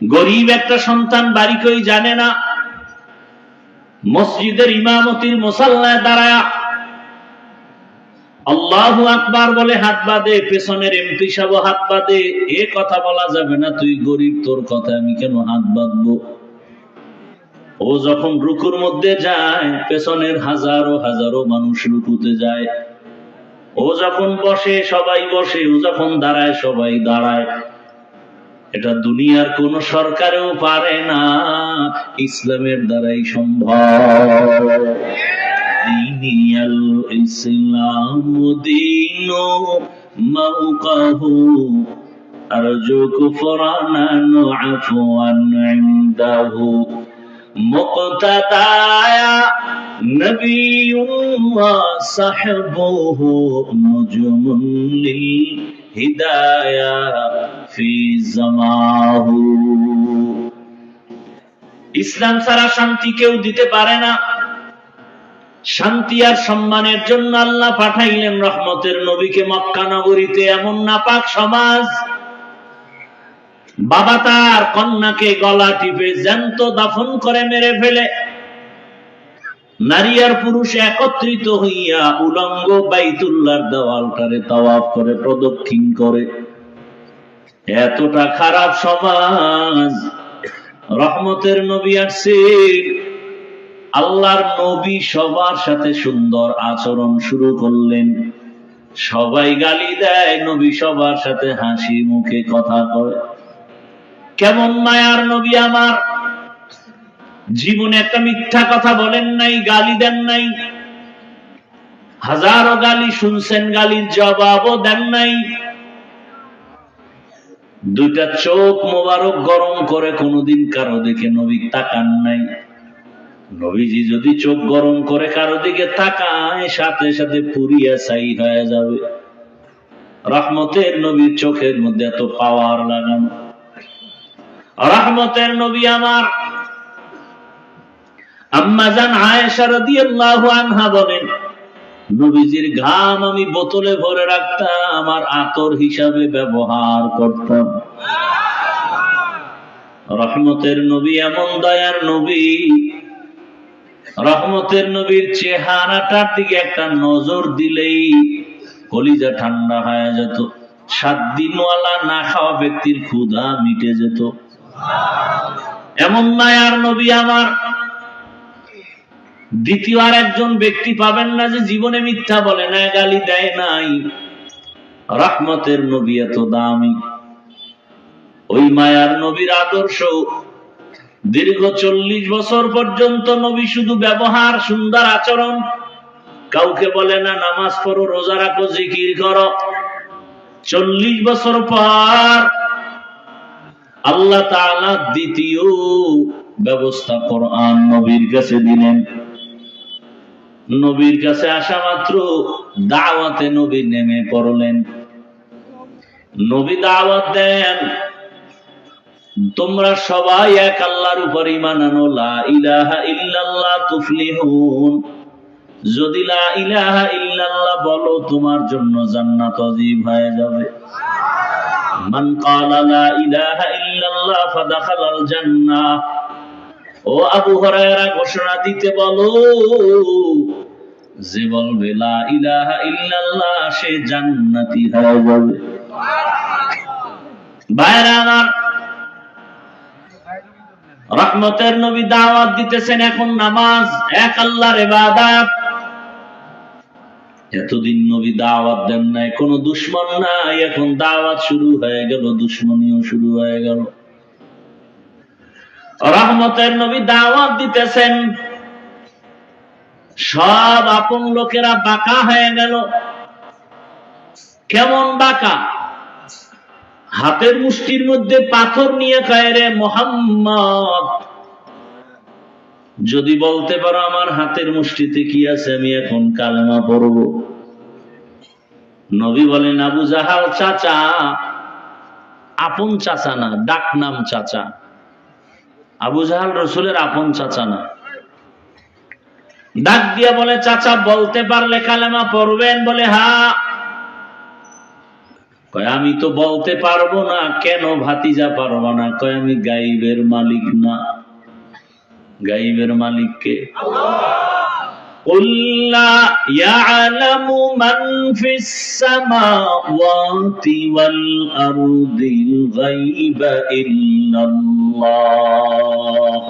গরিব একটা সন্তান বাড়ি কই জানে না, মসজিদের ইমামতির মুসাল্লায় দাঁড়ায় আল্লাহু আকবার বলে হাত বাঁধে, পেছনের এমপি সাহেব হাত বাঁধে। এ কথা বলা যাবে না, তুই গরিব, তোর কথা আমি কেন হাত বাঁধবো? ও যখন রুকুর মধ্যে যায়, পেছনের হাজারো হাজারো মানুষ রুকুতে যায়। ও যখন বসে সবাই বসে, ও যখন দাঁড়ায় সবাই দাঁড়ায়। এটা দুনিয়ার কোন সরকারেও পারে না, ইসলামের দ্বারাই সম্ভব। দিনিয়াল ইসলাম দীনু মাওকাহু আরজু কুফরানান আফওয়ান ইনদাহু মুক্তাদায়া নবিয়ুল্লাহ সাহবুহু নুজুমুন লিল হিদায়া ফি জামাহু। ইসলাম ছাড়া শান্তি কেউ দিতে পারে না। শান্তি আর সম্মানের জন্য আল্লাহ পাঠাইলেন রহমতের নবীকে মক্কা নগরীতে। এমন নাপাক সমাজ, বাবা তার কন্যাকে গলা টিপে জ্যান্ত দাফন করে মেরে ফেলে, নারী আর পুরুষ একত্রিত হইয়া উলঙ্গ বাইতুল্লাহর দেওয়ালটারে তাওয়াফ করে প্রদক্ষিণ করে। এতটা খারাপ সমাজ। রহমতের নবী আসছে, আল্লাহর নবী সবার সাথে সুন্দর আচরণ শুরু করলেন। সবাই গালি দেয়, নবী সবার সাথে হাসি মুখে কথা কয়। কেমন মায়ার নবী আমার, জীবনে একটা মিথ্যা কথা বলেন নাই, গালি দেন নাই। হাজারো গালি শুনছেন, গালির জবাবও দেন নাই। দুইটা চোখ মোবারক গরম করে কোনোদিন কারো দিকে নবী তাকান নাই। নবীজি যদি চোখ গরম করে কারো দিকে তাকায়, সাথে সাথে পুরিয়া ছাই হয়ে যাবে। রহমতের নবীর চোখের মধ্যে এত পাওয়ার লাগানো। রহমতের নবী আমার আম্মা জান আয়েশা রাদিয়াল্লাহু আনহা বলেন, নবীজির ঘাম আমি বোতলে ভরে রাখতাম, আমার আতর হিসাবে ব্যবহার করতাম। রহমতের নবী এমন দয়ার নবী, রহমতের নবীর চেহারাটার দিকে একটা নজর দিলেই কলিজা ঠান্ডা হয়ে যেত। 7 দিনওয়ালা না খাওয়া ব্যক্তির ক্ষুধা মিটে যেত। এমন মায়ার নবী আমার। দ্বিতীয় আর একজন ব্যক্তি পাবেন না যে জীবনে মিথ্যা বলে না, গালি দেয় নাই। রহমতের নবী এত দামি। ওই মায়ার নবীর আদর্শ দীর্ঘ 40 বছর পর্যন্ত নবী শুধু ব্যবহার, সুন্দর আচরণ। কাউকে বলে না নামাজ পড়ো, রোজা রাখো, জিকির করো। 40 বছর পর আল্লাহ তাআলা দ্বিতীয় ব্যবস্থা কোরআন নবীর কাছে দিলেন। নবীর কাছে আসা মাত্র দাওয়াতে নবী নেমে পড়লেন। নবী দাওয়াত দেন, তোমরা সবাই এক আল্লাহর উপর ঈমান আনো, লা ইলাহা ইল্লাল্লাহ তুফলিহুন। যদি লা ইলাহা ইল্লাল্লাহ বলো, তোমার জন্য জান্নাত ওয়াজিব হয়ে যাবে। মান ক্বালা লা ইলাহা ইল্লাল্লাহ ফাদাখালাল জান্নাহ। ও আবু হুরায়রা ঘোষণা দিতে বলো, যে বলবে লা ইলাহা ইল্লাল্লাহ সে জান্নাতি হয়ে যাবে। ভাইরা আমার, রহমতের নবী দাওয়াত দিতেছেন, এখন নামাজ, এক আল্লাহর ইবাদত। এতদিন নবী দাওয়াত দেন নাই, কোন দুশমন নাই, এখন দাওয়াত শুরু হয়ে গেল, দুশমনিও শুরু হয়ে গেল। রহমতের নবী দাওয়াত দিতেছেন, সব আপন লোকেরা বাঁকা হয়ে গেল। কেমন বাঁকা? হাতের মুষ্টির মধ্যে পাথর নিয়ে কয়, রে মুহাম্মদ, যদি বলতে পারো আমার হাতের মুষ্টিতে কি আছে, আমি এখন কালেমা পড়ব। নবী বলেন, আবু জাহাল চাচা, আপন চাচা না, ডাক নাম চাচা। আবু জাহাল রাসূলের আপন চাচা না। ডাক দিয়া বলে, চাচা বলতে পারলে কালেমা পড়বেন? বলে হ্যাঁ। কয় আমি তো বলতে পারবো না। কেন ভাতিজা পারবো না? কয় আমি গাইবের মালিক না। গাইবের মালিক কে? قُلْ لَا يَعْلَمُ مَنْ فِي السَّمَاوَاتِ وَالْأَرْضِ الْغَيْبَ إِلَّا اللَّهُ।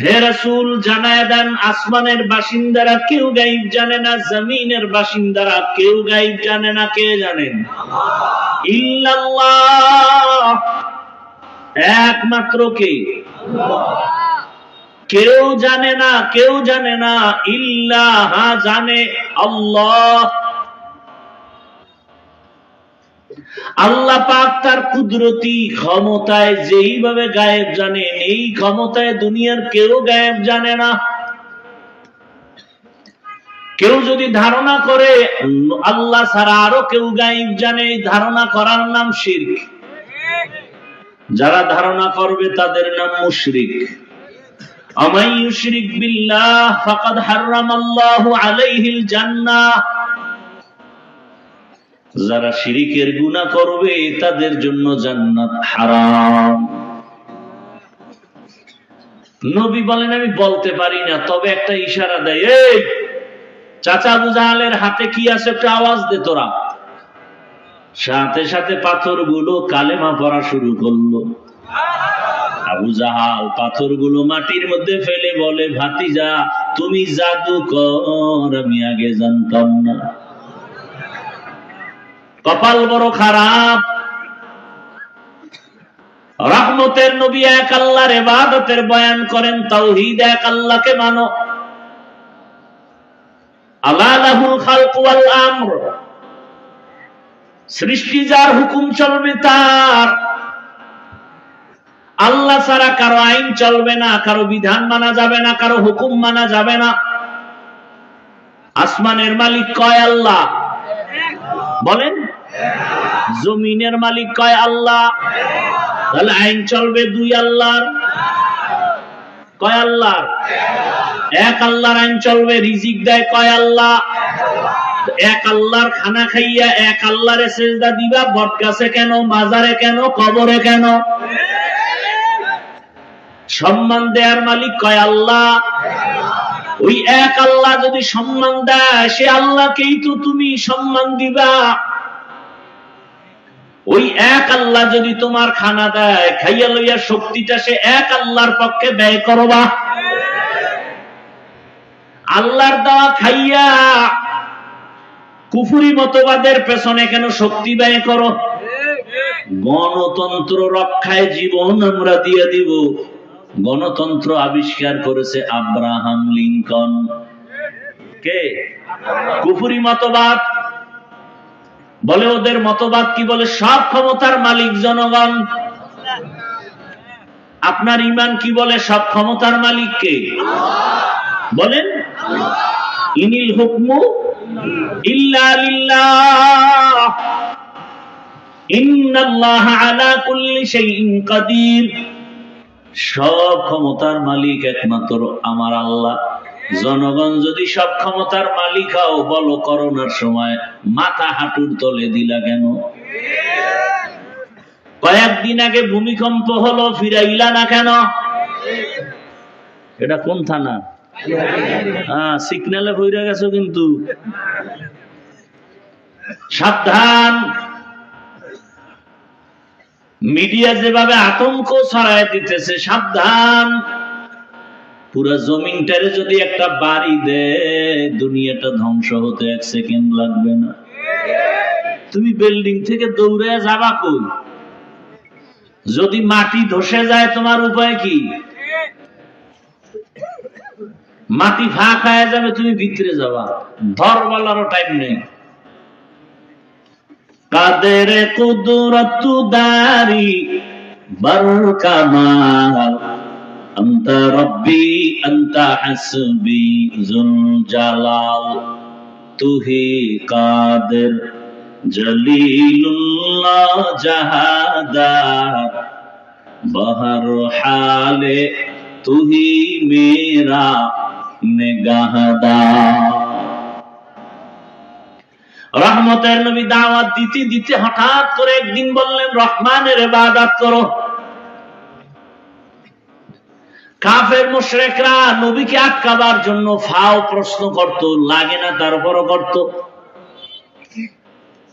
হে রাসূল, জানায় দেন আসমানের বাসিন্দারা কেউ গায়ব জানে না, জমিনের বাসিন্দারা কেউ গায়ব জানে না। কে জানেন? ইল্লাল্লাহ, একমাত্র কে? কেউ জানে না, কেউ জানে না। ইল্লাহ, জানে আল্লাহ। আল্লাহ পাক তার কুদরতি ক্ষমতায় যেইভাবে গায়েব জানেন, এই ক্ষমতায় দুনিয়ার কেউ গায়েব জানে না। কেউ যদি ধারণা করে আল্লাহ ছাড়া আরো কেউ গায়েব জানে, এই ধারণা করার নাম শিরক। যারা ধারণা করবে তাদের নাম মুশরিক। আমান ইউশরিক বিল্লাহ ফাকাদ হারামাল্লাহু আলাইহিল জান্নাহ। যারা শিরিকের গুনাহ করবে তাদের জন্য জান্নাত হারাম। নবী বলেন আমি বলতে পারি না, তবে একটা ইশারা দেয়, এই চাচা আবু জাহালের হাতে কি আছে একটা আওয়াজ দে তোরা। সাথে সাথে পাথরগুলো কালেমা পড়া শুরু করলো। আবু জাহাল পাথরগুলো মাটির মধ্যে ফেলে বলে, ভাতিজা তুমি জাদুকর, আমি আগে জানতাম না। কপাল বড় খারাপ। রহমতের নবী এক আল্লাহর ইবাদতের বয়ান করেন, তাওহীদ, এক আল্লাহকে মানো। আলা লাহুল খালকু ওয়াল আমর, সৃষ্টি যার, হুকুম চলবে তার। আল্লাহ ছাড়া কারো আইন চলবে না, কারো বিধান মানা যাবে না, কারো হুকুম মানা যাবে না। আসমানের মালিক কয় আল্লাহ? বলেন। জমিনের মালিক কয় আল্লাহ? তাহলে আইন চলবে দুই আল্লাহর। কয় আল্লাহর? এক আল্লাহর আইন চলবে। রিজিক দেয় কয় আল্লাহ? এক আল্লাহর খানা খাইয়া এক আল্লাহরে সেজদা দিবা, বটগাছে কেন, মাজারে কেন, কবরে কেন? সম্মান দেয়ার মালিক কয় আল্লাহ? ওই এক আল্লাহ যদি সম্মান দেয়, সে আল্লাহকেই তো তুমি সম্মান দিবা। ওই এক আল্লাহ যদি তোমার খানা দেয়, খাইয়া লইয়া শক্তিটা সে এক আল্লাহর পক্ষে ব্যয় করবা। আল্লাহর দেওয়া খাইয়া কুফরি মতবাদের পেছনে কেন শক্তি ব্যয় করো? গণতন্ত্র রক্ষায় জীবন আমরা দিয়ে দিব। গণতন্ত্র আবিষ্কার করেছে আব্রাহাম লিঙ্কন। কে? কুফরি মতবাদ। বলে ওদের মতবাদ কি বলে? সব ক্ষমতার মালিক জনগণ। আপনার ঈমান কি বলে? সব ক্ষমতার মালিক কে? বলেন। ইনিল হুকমু ইল্লা লিল্লাহ, ইন্নাল্লাহা আলা কুল্লি শাইইন কাদির। সব ক্ষমতার মালিক একমাত্র আমার আল্লাহ। জনগণ যদি সব ক্ষমতার মালিক হও, বলো করোনার সময় মাথা হাঁটুর তলে দিলা কেন? কয়েকদিন আগে ভূমিকম্প হলো, ফিরাইলা না কেন? এটা কোন থানা? সিগন্যালে ভইরা গেছো কিন্তু। সাবধান। মিডিয়া যেভাবে আতঙ্ক ছড়ায় দিতেছে, সাবধান। পুরা জমিনটারে যদি একটা বাড়ি দেয়, দুনিয়াটা ধ্বংস হতে 1 সেকেন্ড লাগবে না। তুমি বিল্ডিং থেকে দৌড়ে যাবা কই? যদি মাটি ধসে যায় তোমার উপায় কি? মাটি ফাঁক হয়ে যাবে, তুমি ভিতরে যাবা, ধরবালারও টাইম নেই। কাদের কুদরত দারি বরকামাল, আনতা রব্বি আনতা হাসবি যুল জালাল, তুহি কাদের জলিলুল্লাহ জাহাদার, বহর হালে তুহি মেরা নিগাহদার। রহমতের নবী দাওয়াত দিতে দিতে হঠাৎ করে একদিন বললেন রহমানের ইবাদত করো। কাফের মুশরিকরা নবীকে আটকাবার জন্য ফাও প্রশ্ন করত, লাগে না তারপরও করত।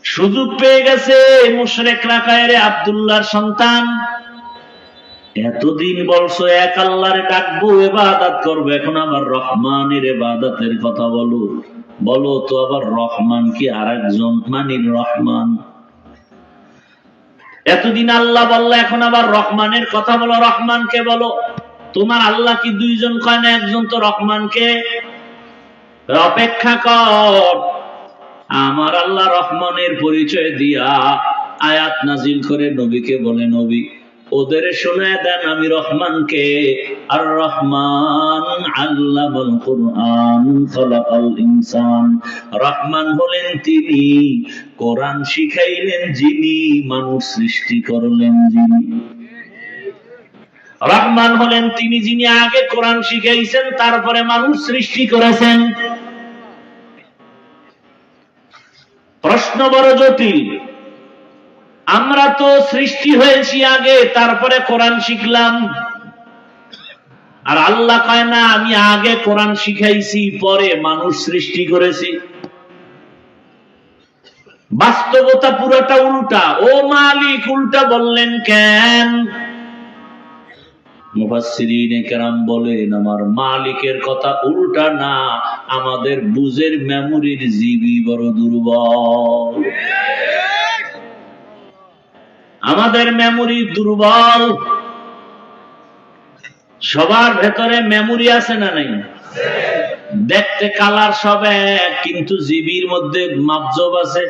সুযোগ পেয়ে গেছে মুশরিকরা, কায়রে আব্দুল্লাহর সন্তান, এতদিন বলছো এক আল্লাহরে ডাকবো, ইবাদত করবো, এখন আবার রহমানের ইবাদতের কথা বলো। বলো তো আবার রহমান কি আরেকজন মানির রহমান? এতদিন আল্লাহ বললো, এখন আবার রহমানের কথা বলো, রহমানকে বলো। তোমার আল্লাহ কি দুইজন কয় না, একজন তো রহমানকে। অপেক্ষা কর, আমার আল্লাহ রহমানের পরিচয় দিয়া আয়াত নাজিল করে নবীকে বলে, নবী ওদের শোনায় দেন আমি রহমানকে। আর রহমান আল্লামাল কুরআন খালাকাল ইনসান। রহমান হলেন তিনি, কোরআন শিখাইলেন যিনি, মানুষ সৃষ্টি করলেন যিনি। রহমান হলেন তিনি যিনি আগে কোরআন শিখাইছেন, তারপরে মানুষ সৃষ্টি করেছেন। প্রশ্ন বড় জটিল। আমরা তো সৃষ্টি হয়েছি আগে, তারপরে কোরআন শিখলাম। আর আল্লাহ কয় না, আমি আগে কোরআন শিখাইছি, পরে মানুষ সৃষ্টি করেছি। বাস্তবতা পুরোটা উল্টা। ও মালিক, উল্টা বললেন কেন? মুফাসসিরিনে কেরাম বলেন, আমার মালিকের কথা উল্টা না, আমাদের বুঝের মেমোরির জিবি বড় দুর্বল। আমাদের মেমোরি দুর্বল। সবার ভেতরে মেমোরি আছে না নাই? দেখতে কালার সব এক, কিন্তু জিবির মধ্যে মাপজব আছে।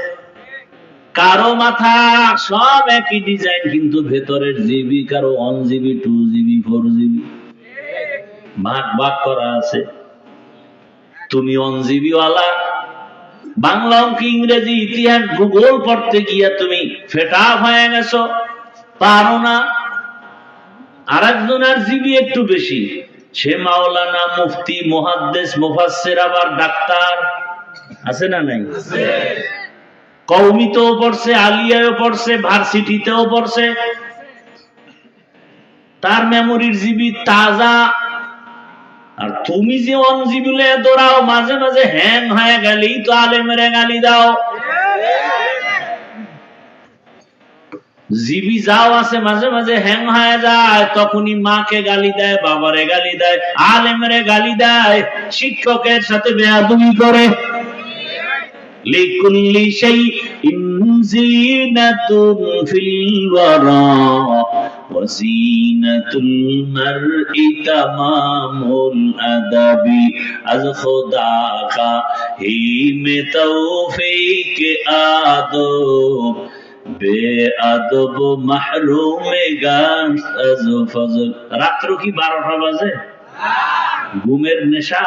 কারো মাথা সব একই ডিজাইন, কিন্তু ভেতরের জিবি কারো 1 GB 2 GB 4 GB ভাগ ভাগ করা আছে। তুমি 1 GB ওয়ালা, বাংলা, অঙ্ক, ইংরেজি, ইতিহাস, ভূগোল পড়তে গিয়া তুমি ফেটা হয়ে গেছো, পারো না। আর একজনের জিবি একটু বেশি, সে মাওলানা, মুফতি, মুহাদ্দিস, মুফাসসির, আবার ডাক্তার। আছে না নাই? কওমিতেও পড়ছে, আলিয়ায়ও পড়ছে, ভার্সিটিতেও পড়ছে। তার মেমোরির জিবি তাজা। আর তুমি যে 1 GB দৌড়াও, মাঝে মাঝে হ্যাং হয়ে গেলেই তো আলেমের গালি দাও। জিবি যাও আছে, মাঝে মাঝে হ্যাং হয়ে যায়, তখনই মাকে গালি দেয়, বাবারে গালি দেয়, আলেমের গালি দেয়, শিক্ষকের সাথে বেয়াদবি করে। লিকুল্লি শাইইন জিনাতুন ফিল ওয়ারা ওয়া জিনাতুল মারই তামামুল আদাবি আজ খুদা কা হি মে তৌফিক আদব বেআদব মাহরুমে গান আজ ফজল। রাত্র কি 12টা বাজে? ঘুমের নেশা?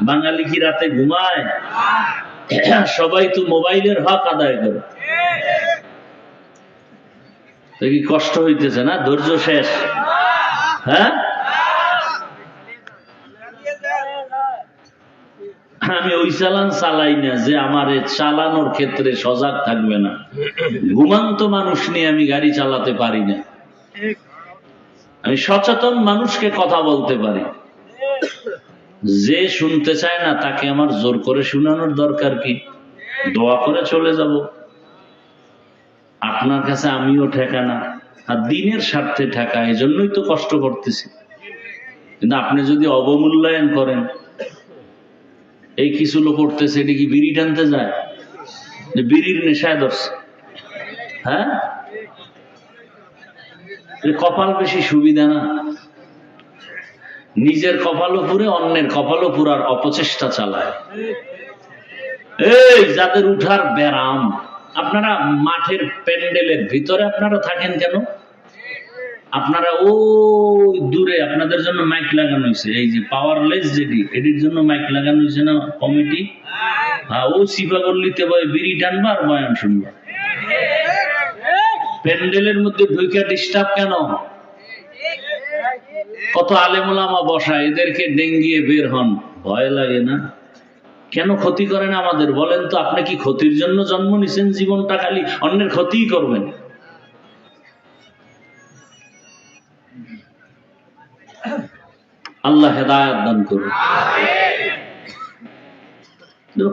বাঙালি কি রাতে ঘুমায়? সবাই তো মোবাইলের হক আদায় করে। কি কষ্ট হইতেছে না? ধৈর্য শেষ? হ্যাঁ, আমি ওই চালান চালাই না যে আমার চালানোর ক্ষেত্রে সজাগ থাকবে না। ঘুমান্ত মানুষ নিয়ে আমি গাড়ি চালাতে পারি না। আমি সচেতন মানুষকে কথা বলতে পারি। যে শুনতে চায় না তাকে আমার জোর করে শোনানোর দরকার কি? দোয়া করে চলে যাব। আপনার কাছে আমিও ঠেকা না, আর দিনের স্বার্থে ঠেকা, এজন্যই তো কষ্ট করতেছি। কিন্তু আপনি যদি অবমূল্যায়ন করেন, এই কিছু লোক করতেছে, এটা কি বিড়ি টানতে যায়? বিড়ির নেশায় ধরছে। হ্যাঁ, কপাল বেশি সুবিধা না? নিজের কপালও পুরে, অন্যের কপালও পুরার অপচেষ্টা চালায়। এই যাদের উঠার ব্যারাম, আপনারা মাঠের প্যান্ডেলের ভিতরে আপনারা থাকেন কেন? আপনারা ওই দূরে আপনাদের জন্য মাইক লাগানো হয়েছে, এই যে পাওয়ারলেস যেটি, এটির জন্য মাইক লাগানো হয়েছে না কমিটি? হ্যাঁ, ও সিফা গল্লিতে বিড়ি টানবা আর বয়ান শুনবা। প্যান্ডেলের মধ্যে ঢুকে ডিস্টার্ব কেন? কত আলেম ওলামা বসা, এদেরকে ডেঙ্গিয়ে বের হন, ভয় লাগে না? কেন ক্ষতি করেন আমাদের? বলেন তো, আপনি কি ক্ষতির জন্য জন্ম নিছেন? জীবনটা খালি অন্যের ক্ষতিই করবেন। আল্লাহ হেদায়েত দান করুন।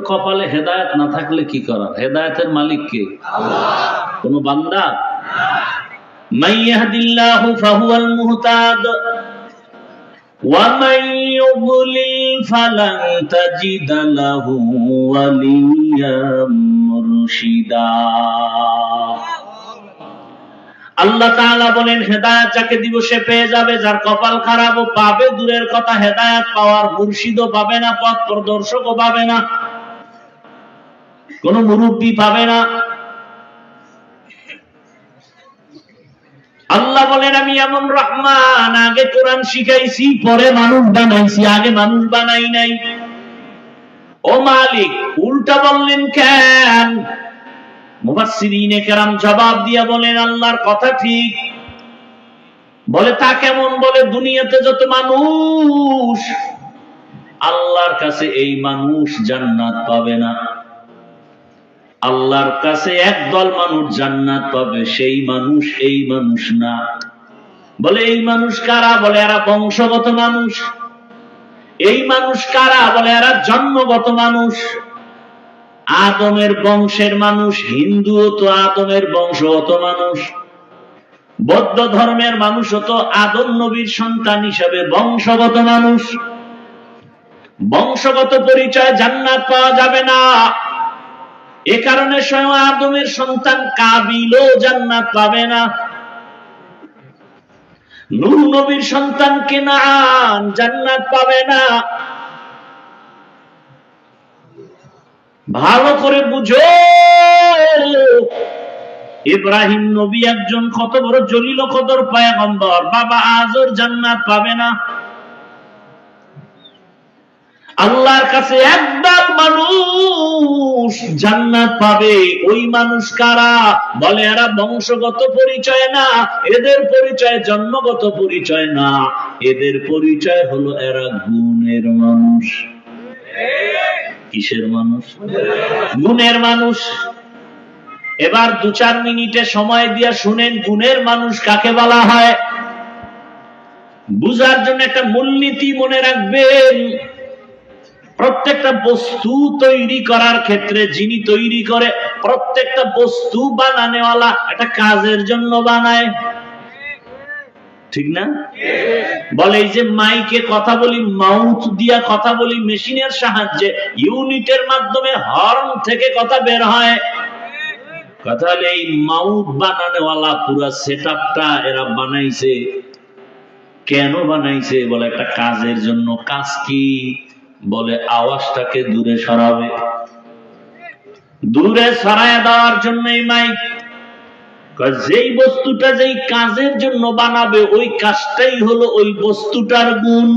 কপালে হেদায়েত না থাকলে কি করার? হেদায়েতের মালিক কে? কোন বান্দা? মান ইয়াহদিল্লাহু ফাহুয়াল মুহতাদ ওয়া মান ইউদ্লিল ফালান তাজিদা লাহু ওয়ালিয়্যাম মুরশিদা। আল্লাহ তাআলা বলেন, হেদায়েত যাকে দিব সে পেয়ে যাবে, যার কপাল খারাপ ও পাবে দূরের কথা, হেদায়েত পাওয়ার মুর্শিদও পাবে না, পথ প্রদর্শকও পাবে না, কোন মুরব্বি পাবে না। আল্লাহ বলেন, আমি এমন রহমান, আগে কোরআন শিখাইছি, পরে মানুষ বানাইছি, আগে মানুষ বানাই নাই। ও মালিক, উল্টা বললেন কেন? মুফাসসিরিনে কেরাম জবাব দিয়া বলেন, আল্লাহর কথা ঠিক। বলে তা কেমন? বলে দুনিয়াতে যত মানুষ, আল্লাহর কাছে এই মানুষ জান্নাত পাবে না। আল্লাহর কাছে একদল মানুষ জান্নাত পাবে, সেই মানুষ এই মানুষ না। বলে এই মানুষ কারা? বলে এরা বংশগত মানুষ। এই মানুষ কারা? বলে এরা জন্মগত মানুষ, আদমের বংশের মানুষ। হিন্দুও তো আদমের বংশগত মানুষ, বৌদ্ধ ধর্মের মানুষও তো আদম নবীর সন্তান হিসাবে বংশগত মানুষ। বংশগত পরিচয় জান্নাত পাওয়া যাবে না। এ কারণে স্বয়ং আদমের সন্তান কাবিলও জান্নাত পাবে না। নূহ নবীর সন্তান কেনান জান্নাত পাবে না। ভালো করে বুঝো, ইব্রাহিম নবী একজন কত বড় জলিল কদর পয়গম্বর, বাবা আজর জান্নাত পাবে না। আল্লাহর কাছে একদল মানুষ জান্নাত পাবে। ওই মানুষ কারা? বলে এরা বংশগত পরিচয় না, এদের পরিচয় জন্মগত পরিচয় না, এদের পরিচয় হলো এরা গুণের মানুষ। কিসের মানুষ? গুণের মানুষ। এবার 2-4 মিনিটে সময় দিয়ে শুনেন, গুণের মানুষ কাকে বলা হয়। বুঝার জন্য একটা মূলনীতি মনে রাখবেন। প্রত্যেকটা বস্তু তৈরি করার ক্ষেত্রে যিনি তৈরি করে, প্রত্যেকটা বস্তু বানানেওয়ালা একটা কাজের জন্য বানায়, ঠিক না? বলে এই যে মাইকে কথা বলি, মাউথ দিয়া কথা বলি, মেশিনের সাহায্যে, ইউনিটের মাধ্যমে হর্ন থেকে কথা বের হয়। কথা হলে এই মাউথ বানানেওয়ালা পুরা সেটআপটা এরা বানাইছে। কেন বানাইছে? বলে একটা কাজের জন্য। কাজ কি? বলে আওয়াজটাকে দূরে সরাবে, দূরে সরায় দেওয়ার জন্য এই মাইক। যেই বস্তুটা যেই কাজের জন্য বানাবে, ওই কাজটাই হলো ওই বস্তুটার গুণ।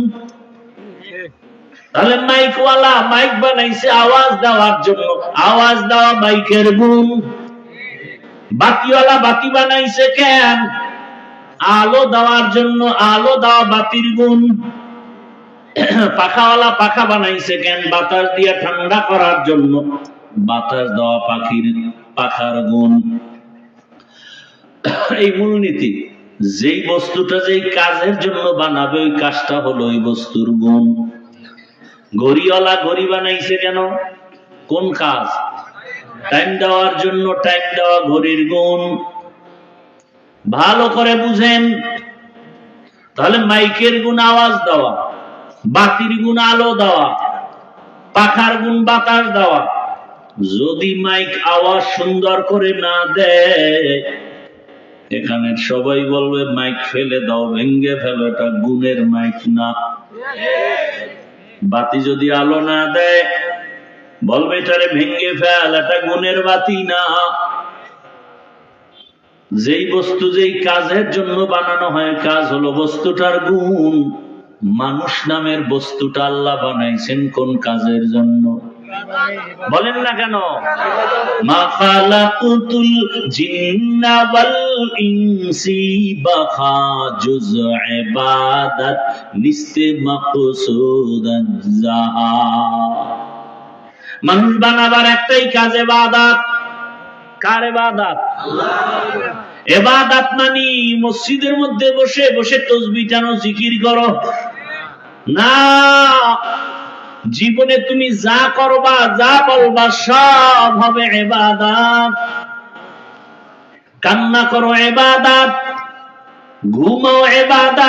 তাহলে মাইকওয়ালা মাইক বানাইছে আওয়াজ দেওয়ার জন্য, আওয়াজ দেওয়া মাইকের গুণ। বাতিওয়ালা বাতি বানাইছে কেন? আলো দেওয়ার জন্য, আলো দেওয়া বাতির গুণ। পাখাওয়ালা পাখা বানাইছে কেন? বাতাস দিয়ে ঠান্ডা করার জন্য, বাতাস দেওয়া পাখার গুণ। এই মূলনীতি। যেই বস্তুটা যেই কাজের জন্য বানাবে, ওই কাজটা হলো ওই বস্তুর গুণ। ঘড়িওয়ালা ঘড়ি বানাইছে কেন? কোন কাজ? টাইম দেওয়ার জন্য, টাইম দেওয়া ঘড়ির গুণ। ভালো করে বুঝেন। তাহলে মাইকের গুণ আওয়াজ দেওয়া, বাতির গুণ আলো দেওয়া, পাখার গুণ বাতাস দেওয়া। যদি মাইক আওয়াজ সুন্দর করে না দেয়, এখানে সবাই বলবে মাইক ফেলে দাও, ভেঙ্গে ফেলো, এটা গুণের মাইক না। বাতি যদি আলো না দেয়, বলবে এটারে ভেঙ্গে ফেল, এটা গুণের বাতি না। যেই বস্তু যেই কাজের জন্য বানানো হয়, কাজ হলো বস্তুটার গুণ। মানুষ নামের বস্তুটা আল্লাহ বানাইছেন কোন কাজের জন্য? বলেন না কেন? মা খালাকুতুল জিন্না ওয়াল ইনসি বাখা জুজ ইবাদত নিস্তে মাকসুদান জাহা। মানুষ বানাবার একটাই কাজ ইবাদত। কার ইবাদত? ইবাদত মানে মসজিদের মধ্যে বসে বসে তাসবিহ টানো, জিকির করো না। জীবনে তুমি যা করবা, যা বলবা, সব হবে ইবাদত। কান্না করো ইবাদত, ঘুমাও ইবাদত।